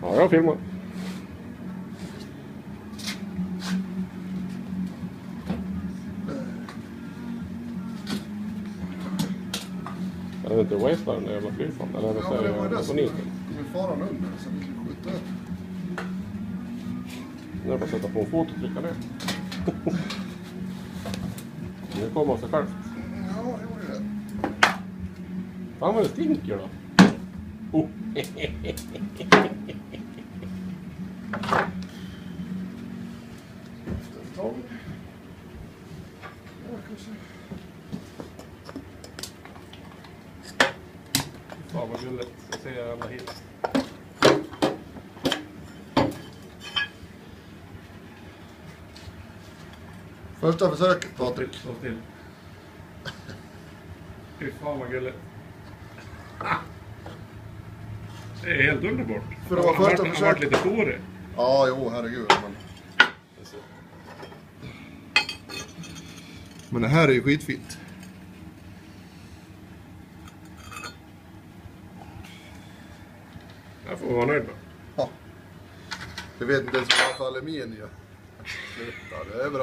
Ja, jag filmar. Är det inte wastear den där jävla flygfan? Eller vad säger jag? Det På niten? kommer faran under så vi kan skjuta upp. Nu är det bara att sätta på en fot och trycka ner. Nu kommer av sig själv. Ja, det var det. Fan vad det stinker då. Oh. Fan vad gulligt. Jag ser jävla hit. Första försöket, Patrik. Stå still. Fy fan vad gulligt. Det är helt underbart. För det var första Han har varit försöket. lite stor. Ja, jo, herregud. Men det här är ju skitfint. Jag får vara nöjd med. Ja. Vi vet inte ens varför aluminium. Sluta, det är bra.